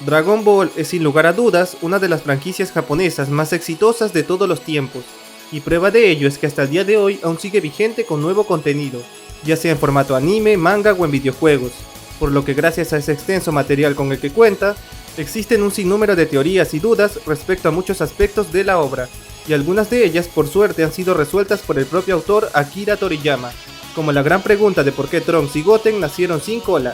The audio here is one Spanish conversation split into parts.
Dragon Ball es sin lugar a dudas una de las franquicias japonesas más exitosas de todos los tiempos, y prueba de ello es que hasta el día de hoy aún sigue vigente con nuevo contenido, ya sea en formato anime, manga o en videojuegos, por lo que gracias a ese extenso material con el que cuenta, existen un sinnúmero de teorías y dudas respecto a muchos aspectos de la obra, y algunas de ellas por suerte han sido resueltas por el propio autor Akira Toriyama, como la gran pregunta de por qué Trunks y Goten nacieron sin cola,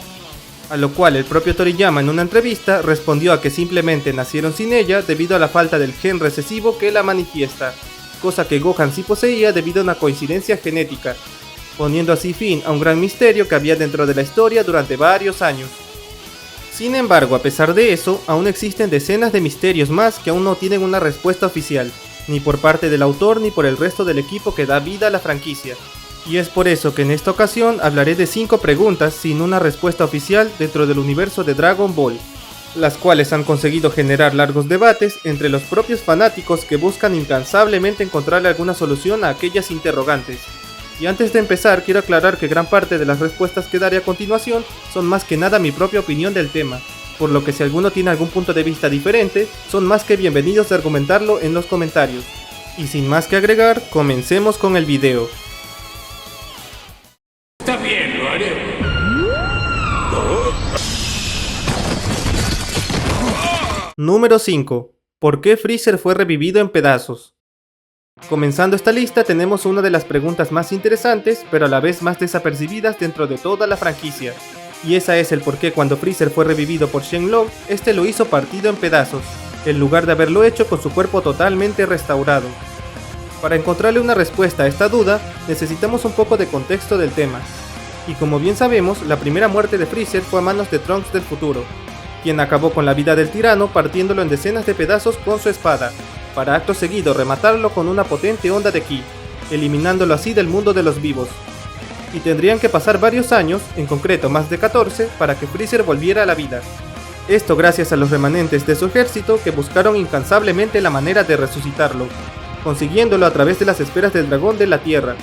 a lo cual el propio Toriyama en una entrevista respondió a que simplemente nacieron sin ella debido a la falta del gen recesivo que la manifiesta, cosa que Gohan sí poseía debido a una coincidencia genética, poniendo así fin a un gran misterio que había dentro de la historia durante varios años. Sin embargo, a pesar de eso, aún existen decenas de misterios más que aún no tienen una respuesta oficial, ni por parte del autor ni por el resto del equipo que da vida a la franquicia. Y es por eso que en esta ocasión hablaré de 5 preguntas sin una respuesta oficial dentro del universo de Dragon Ball, las cuales han conseguido generar largos debates entre los propios fanáticos que buscan incansablemente encontrarle alguna solución a aquellas interrogantes. Y antes de empezar quiero aclarar que gran parte de las respuestas que daré a continuación son más que nada mi propia opinión del tema, por lo que si alguno tiene algún punto de vista diferente, son más que bienvenidos de argumentarlo en los comentarios. Y sin más que agregar, comencemos con el video. Está bien, lo haré. Número 5. ¿Por qué Freezer fue revivido en pedazos? Comenzando esta lista tenemos una de las preguntas más interesantes, pero a la vez más desapercibidas dentro de toda la franquicia. Y esa es el por qué cuando Freezer fue revivido por Shenlong, este lo hizo partido en pedazos, en lugar de haberlo hecho con su cuerpo totalmente restaurado. Para encontrarle una respuesta a esta duda, necesitamos un poco de contexto del tema. Y como bien sabemos, la primera muerte de Freezer fue a manos de Trunks del futuro, quien acabó con la vida del tirano partiéndolo en decenas de pedazos con su espada, para acto seguido rematarlo con una potente onda de ki, eliminándolo así del mundo de los vivos. Y tendrían que pasar varios años, en concreto más de 14, para que Freezer volviera a la vida. Esto gracias a los remanentes de su ejército que buscaron incansablemente la manera de resucitarlo, consiguiéndolo a través de las esferas del dragón de la tierra.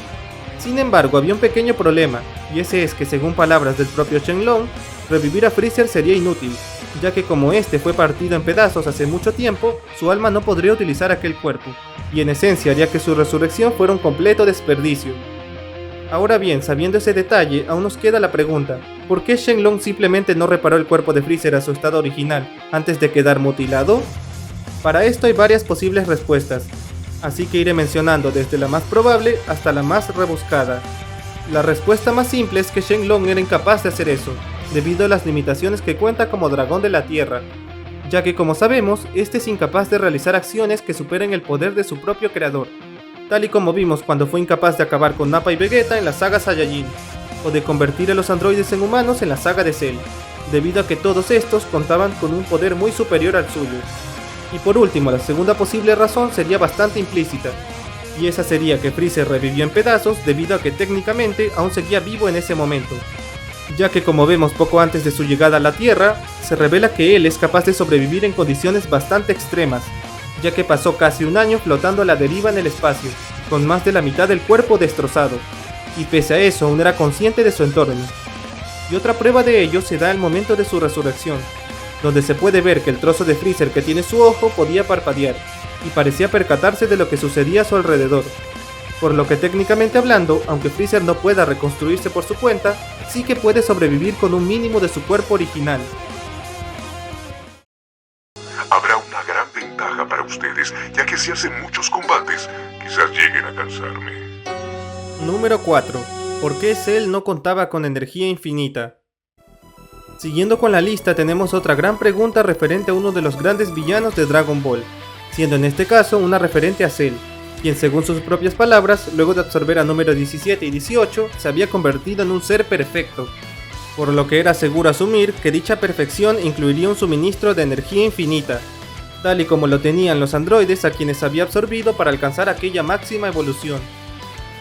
Sin embargo, había un pequeño problema, y ese es que según palabras del propio Shenlong, revivir a Freezer sería inútil, ya que como este fue partido en pedazos hace mucho tiempo, su alma no podría utilizar aquel cuerpo, y en esencia haría que su resurrección fuera un completo desperdicio. Ahora bien, sabiendo ese detalle, aún nos queda la pregunta, ¿por qué Shenlong simplemente no reparó el cuerpo de Freezer a su estado original antes de quedar mutilado? Para esto hay varias posibles respuestas, así que iré mencionando desde la más probable hasta la más rebuscada. La respuesta más simple es que Shenlong era incapaz de hacer eso, debido a las limitaciones que cuenta como dragón de la tierra, ya que como sabemos, este es incapaz de realizar acciones que superen el poder de su propio creador, tal y como vimos cuando fue incapaz de acabar con Nappa y Vegeta en la saga Saiyajin, o de convertir a los androides en humanos en la saga de Cell, debido a que todos estos contaban con un poder muy superior al suyo. Y por último, la segunda posible razón sería bastante implícita, y esa sería que Freezer revivió en pedazos debido a que técnicamente aún seguía vivo en ese momento, ya que como vemos poco antes de su llegada a la Tierra, se revela que él es capaz de sobrevivir en condiciones bastante extremas, ya que pasó casi un año flotando a la deriva en el espacio, con más de la mitad del cuerpo destrozado, y pese a eso aún era consciente de su entorno. Y otra prueba de ello se da al momento de su resurrección, donde se puede ver que el trozo de Freezer que tiene su ojo podía parpadear, y parecía percatarse de lo que sucedía a su alrededor. Por lo que técnicamente hablando, aunque Freezer no pueda reconstruirse por su cuenta, sí que puede sobrevivir con un mínimo de su cuerpo original. Habrá una gran ventaja para ustedes, ya que si hacen muchos combates, quizás lleguen a cansarme. Número 4. ¿Por qué Cell no contaba con energía infinita? Siguiendo con la lista tenemos otra gran pregunta referente a uno de los grandes villanos de Dragon Ball, siendo en este caso una referente a Cell, quien según sus propias palabras, luego de absorber a número 17 y 18, se había convertido en un ser perfecto, por lo que era seguro asumir que dicha perfección incluiría un suministro de energía infinita, tal y como lo tenían los androides a quienes había absorbido para alcanzar aquella máxima evolución.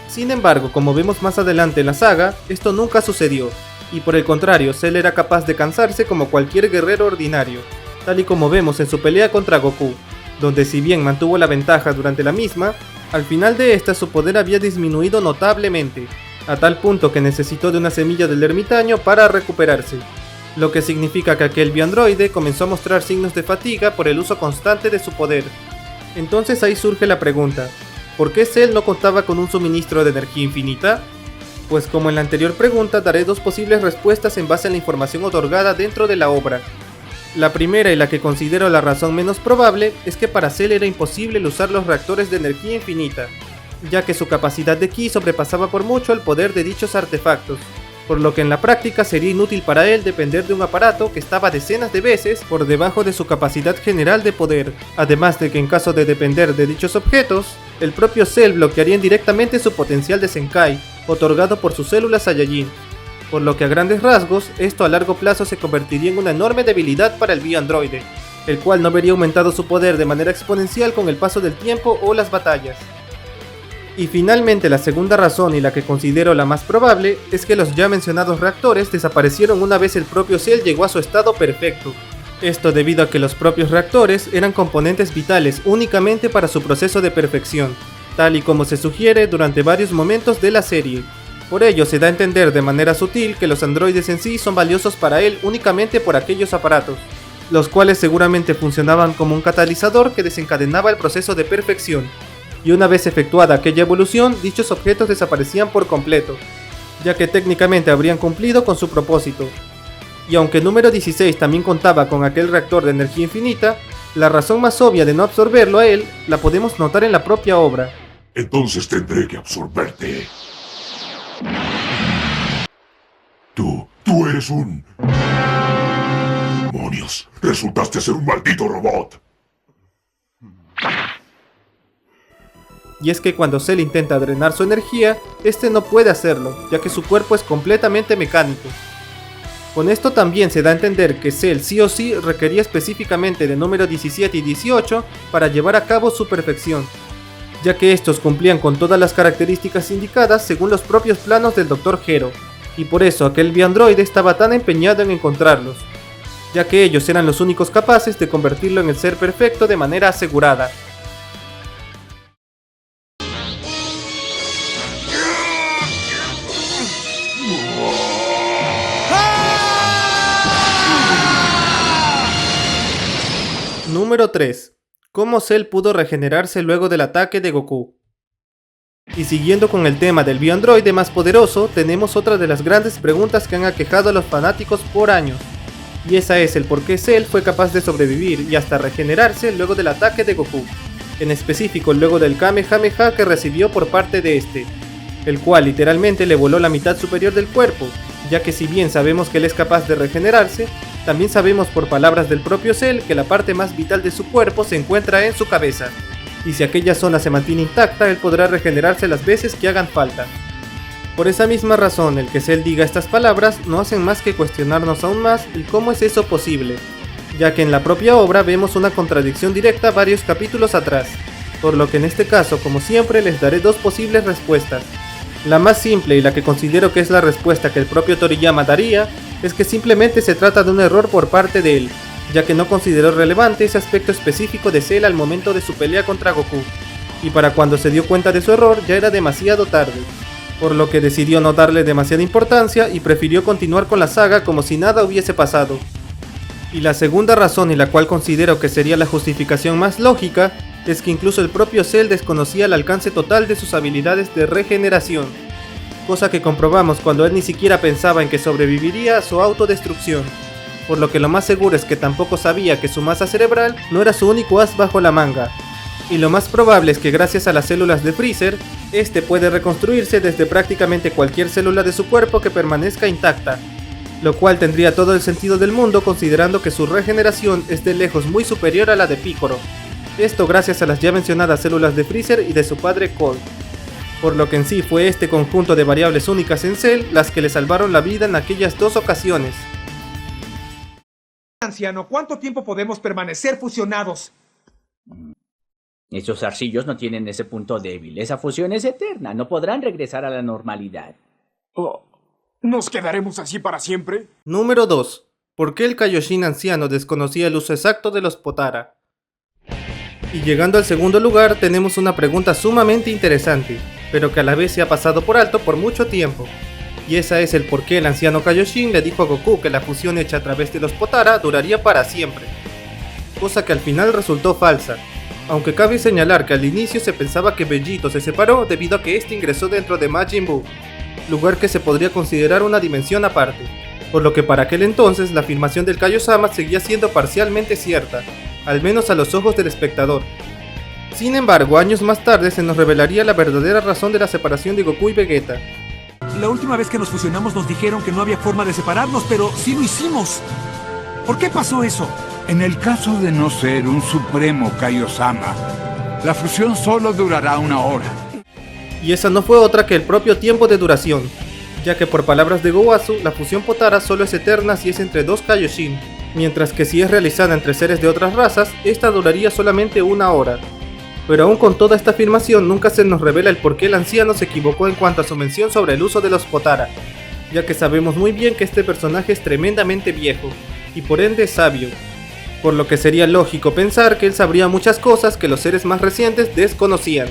Sin embargo, como vemos más adelante en la saga, esto nunca sucedió, y por el contrario, Cell era capaz de cansarse como cualquier guerrero ordinario, tal y como vemos en su pelea contra Goku, donde si bien mantuvo la ventaja durante la misma, al final de esta su poder había disminuido notablemente, a tal punto que necesitó de una semilla del ermitaño para recuperarse, lo que significa que aquel bioandroide comenzó a mostrar signos de fatiga por el uso constante de su poder. Entonces ahí surge la pregunta, ¿por qué Cell no contaba con un suministro de energía infinita? Pues como en la anterior pregunta, daré dos posibles respuestas en base a la información otorgada dentro de la obra. La primera, y la que considero la razón menos probable, es que para Cell era imposible el usar los reactores de energía infinita, ya que su capacidad de ki sobrepasaba por mucho el poder de dichos artefactos, por lo que en la práctica sería inútil para él depender de un aparato que estaba decenas de veces por debajo de su capacidad general de poder, además de que en caso de depender de dichos objetos, el propio Cell bloquearía indirectamente su potencial de Zenkai, otorgado por sus células Saiyajin, por lo que a grandes rasgos, esto a largo plazo se convertiría en una enorme debilidad para el bioandroide, el cual no vería aumentado su poder de manera exponencial con el paso del tiempo o las batallas. Y finalmente la segunda razón, y la que considero la más probable, es que los ya mencionados reactores desaparecieron una vez el propio Cell llegó a su estado perfecto. Esto debido a que los propios reactores eran componentes vitales únicamente para su proceso de perfección, tal y como se sugiere durante varios momentos de la serie. Por ello se da a entender de manera sutil que los androides en sí son valiosos para él únicamente por aquellos aparatos, los cuales seguramente funcionaban como un catalizador que desencadenaba el proceso de perfección. Y una vez efectuada aquella evolución, dichos objetos desaparecían por completo, ya que técnicamente habrían cumplido con su propósito. Y aunque número 16 también contaba con aquel reactor de energía infinita, la razón más obvia de no absorberlo a él la podemos notar en la propia obra. Entonces tendré que absorberte. Tú eres un... ¡Demonios! Resultaste ser un maldito robot. Y es que cuando Cell intenta drenar su energía, este no puede hacerlo, ya que su cuerpo es completamente mecánico. Con esto también se da a entender que Cell sí o sí requería específicamente de número 17 y 18 para llevar a cabo su perfección, ya que estos cumplían con todas las características indicadas según los propios planos del Dr. Gero, y por eso aquel bioandroide estaba tan empeñado en encontrarlos, ya que ellos eran los únicos capaces de convertirlo en el ser perfecto de manera asegurada. Número 3. ¿Cómo Cell pudo regenerarse luego del ataque de Goku? Y siguiendo con el tema del bioandroide más poderoso, tenemos otra de las grandes preguntas que han aquejado a los fanáticos por años. Y esa es el por qué Cell fue capaz de sobrevivir y hasta regenerarse luego del ataque de Goku. En específico luego del Kamehameha que recibió por parte de este, el cual literalmente le voló la mitad superior del cuerpo, ya que si bien sabemos que él es capaz de regenerarse, también sabemos por palabras del propio Cell que la parte más vital de su cuerpo se encuentra en su cabeza, y si aquella zona se mantiene intacta, él podrá regenerarse las veces que hagan falta. Por esa misma razón, el que Cell diga estas palabras no hacen más que cuestionarnos aún más el cómo es eso posible, ya que en la propia obra vemos una contradicción directa varios capítulos atrás, por lo que en este caso, como siempre, les daré dos posibles respuestas. La más simple y la que considero que es la respuesta que el propio Toriyama daría, es que simplemente se trata de un error por parte de él, ya que no consideró relevante ese aspecto específico de Cell al momento de su pelea contra Goku, y para cuando se dio cuenta de su error ya era demasiado tarde, por lo que decidió no darle demasiada importancia y prefirió continuar con la saga como si nada hubiese pasado. Y la segunda razón, y la cual considero que sería la justificación más lógica, es que incluso el propio Cell desconocía el alcance total de sus habilidades de regeneración, cosa que comprobamos cuando él ni siquiera pensaba en que sobreviviría a su autodestrucción, por lo que lo más seguro es que tampoco sabía que su masa cerebral no era su único as bajo la manga, y lo más probable es que gracias a las células de Freezer, este puede reconstruirse desde prácticamente cualquier célula de su cuerpo que permanezca intacta, lo cual tendría todo el sentido del mundo considerando que su regeneración es de lejos muy superior a la de Piccolo, esto gracias a las ya mencionadas células de Freezer y de su padre Cold, por lo que en sí fue este conjunto de variables únicas en Cell las que le salvaron la vida en aquellas dos ocasiones. Anciano, ¿cuánto tiempo podemos permanecer fusionados? Esos arcillos no tienen ese punto débil. Esa fusión es eterna. No podrán regresar a la normalidad. Oh, ¿nos quedaremos así para siempre? Número 2. ¿Por qué el Kaioshin anciano desconocía el uso exacto de los Potara? Y llegando al segundo lugar tenemos una pregunta sumamente interesante, pero que a la vez se ha pasado por alto por mucho tiempo. y esa es el por qué el anciano Kaioshin le dijo a Goku que la fusión hecha a través de los Potara duraría para siempre, cosa que al final resultó falsa, aunque cabe señalar que al inicio se pensaba que Vegito se separó debido a que este ingresó dentro de Majin Buu, lugar que se podría considerar una dimensión aparte, por lo que para aquel entonces la afirmación del Kaiosama seguía siendo parcialmente cierta, al menos a los ojos del espectador. Sin embargo, años más tarde se nos revelaría la verdadera razón de la separación de Goku y Vegeta. La última vez que nos fusionamos nos dijeron que no había forma de separarnos, pero sí lo hicimos. ¿Por qué pasó eso? En el caso de no ser un supremo Kaiosama, la fusión solo durará 1 hora. Y esa no fue otra que el propio tiempo de duración, ya que por palabras de Gowasu, la fusión Potara solo es eterna si es entre 2 Kaioshin, mientras que si es realizada entre seres de otras razas, esta duraría solamente 1 hora. Pero aún con toda esta afirmación nunca se nos revela el por qué el anciano se equivocó en cuanto a su mención sobre el uso de los Potara, ya que sabemos muy bien que este personaje es tremendamente viejo, y por ende sabio, por lo que sería lógico pensar que él sabría muchas cosas que los seres más recientes desconocían,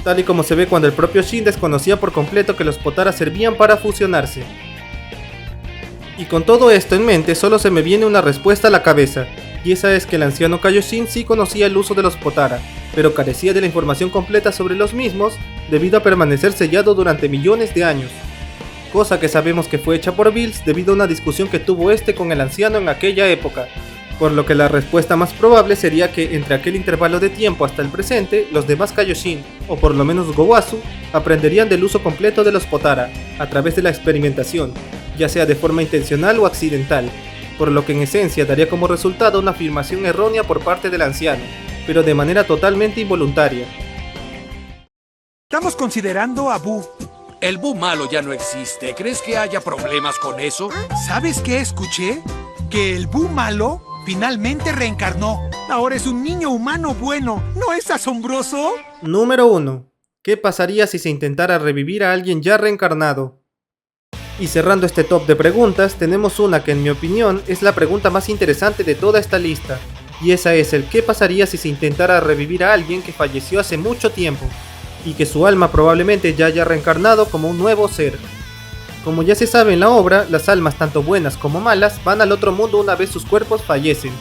tal y como se ve cuando el propio Shin desconocía por completo que los Potara servían para fusionarse. Y con todo esto en mente solo se me viene una respuesta a la cabeza, y esa es que el anciano Kaioshin sí conocía el uso de los Potara, pero carecía de la información completa sobre los mismos debido a permanecer sellado durante millones de años, cosa que sabemos que fue hecha por Bills debido a una discusión que tuvo este con el anciano en aquella época, por lo que la respuesta más probable sería que entre aquel intervalo de tiempo hasta el presente, los demás Kaioshin, o por lo menos Gowasu, aprenderían del uso completo de los Potara, a través de la experimentación, ya sea de forma intencional o accidental, por lo que en esencia daría como resultado una afirmación errónea por parte del anciano, pero de manera totalmente involuntaria. Estamos considerando a Buu. El Buu malo ya no existe. ¿Crees que haya problemas con eso? ¿Sabes qué escuché? Que el Buu malo finalmente reencarnó. Ahora es un niño humano bueno. ¿No es asombroso? Número 1. ¿Qué pasaría si se intentara revivir a alguien ya reencarnado? Y cerrando este top de preguntas, tenemos una que en mi opinión es la pregunta más interesante de toda esta lista. Y esa es el ¿qué pasaría si se intentara revivir a alguien que falleció hace mucho tiempo? Y que su alma probablemente ya haya reencarnado como un nuevo ser. Como ya se sabe en la obra, las almas tanto buenas como malas van al otro mundo una vez sus cuerpos fallecen.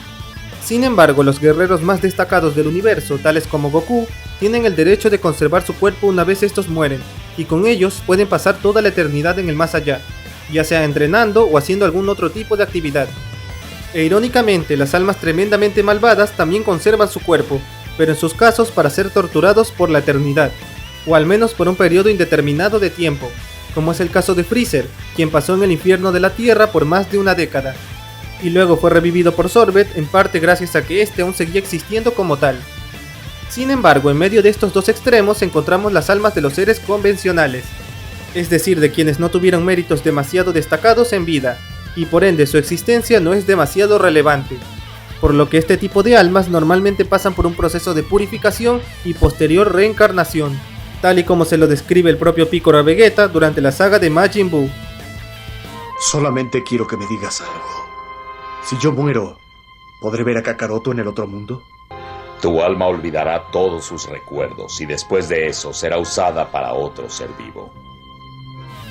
Sin embargo, los guerreros más destacados del universo, tales como Goku, tienen el derecho de conservar su cuerpo una vez estos mueren, y con ellos pueden pasar toda la eternidad en el más allá, ya sea entrenando o haciendo algún otro tipo de actividad. E irónicamente, las almas tremendamente malvadas también conservan su cuerpo, pero en sus casos para ser torturados por la eternidad, o al menos por un periodo indeterminado de tiempo, como es el caso de Freezer, quien pasó en el infierno de la Tierra por más de una década, y luego fue revivido por Sorbet en parte gracias a que este aún seguía existiendo como tal. Sin embargo, en medio de estos dos extremos encontramos las almas de los seres convencionales, es decir, de quienes no tuvieron méritos demasiado destacados en vida, y por ende su existencia no es demasiado relevante, por lo que este tipo de almas normalmente pasan por un proceso de purificación y posterior reencarnación, tal y como se lo describe el propio Piccolo a Vegeta durante la saga de Majin Buu. Solamente quiero que me digas algo. Si yo muero, ¿podré ver a Kakaroto en el otro mundo? Tu alma olvidará todos sus recuerdos y después de eso será usada para otro ser vivo.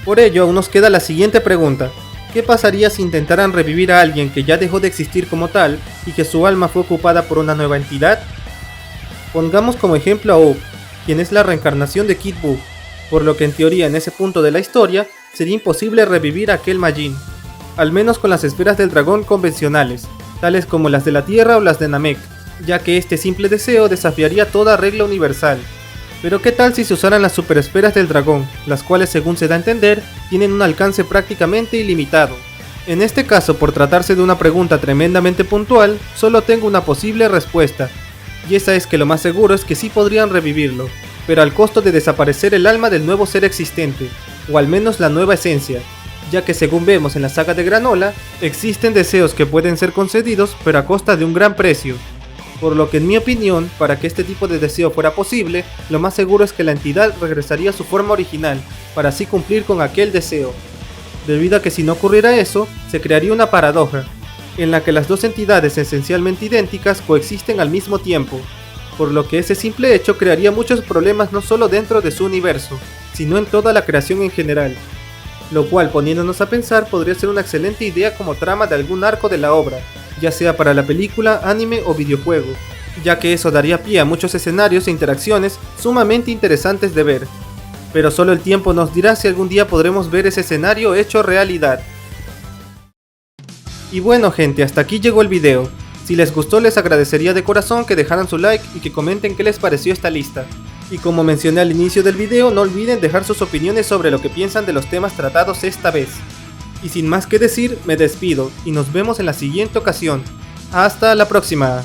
Por ello, aún nos queda la siguiente pregunta. ¿Qué pasaría si intentaran revivir a alguien que ya dejó de existir como tal y que su alma fue ocupada por una nueva entidad? Pongamos como ejemplo a Oak, quien es la reencarnación de Kid Buu, por lo que en teoría en ese punto de la historia sería imposible revivir a aquel Majin, al menos con las esferas del dragón convencionales, tales como las de la Tierra o las de Namek, ya que este simple deseo desafiaría toda regla universal. Pero ¿qué tal si se usaran las superesferas del dragón, las cuales según se da a entender, tienen un alcance prácticamente ilimitado? En este caso, por tratarse de una pregunta tremendamente puntual, solo tengo una posible respuesta, y esa es que lo más seguro es que sí podrían revivirlo, pero al costo de desaparecer el alma del nuevo ser existente, o al menos la nueva esencia, ya que según vemos en la saga de Granola, existen deseos que pueden ser concedidos pero a costa de un gran precio. Por lo que en mi opinión, para que este tipo de deseo fuera posible, lo más seguro es que la entidad regresaría a su forma original, para así cumplir con aquel deseo. Debido a que si no ocurriera eso, se crearía una paradoja, en la que las dos entidades esencialmente idénticas coexisten al mismo tiempo, por lo que ese simple hecho crearía muchos problemas no solo dentro de su universo, sino en toda la creación en general. lo cual, poniéndonos a pensar, podría ser una excelente idea como trama de algún arco de la obra, ya sea para la película, anime o videojuego, ya que eso daría pie a muchos escenarios e interacciones sumamente interesantes de ver. Pero solo el tiempo nos dirá si algún día podremos ver ese escenario hecho realidad. Y bueno gente, hasta aquí llegó el video. Si les gustó les agradecería de corazón que dejaran su like y que comenten qué les pareció esta lista. Y como mencioné al inicio del video, no olviden dejar sus opiniones sobre lo que piensan de los temas tratados esta vez. Y sin más que decir, me despido y nos vemos en la siguiente ocasión. ¡Hasta la próxima!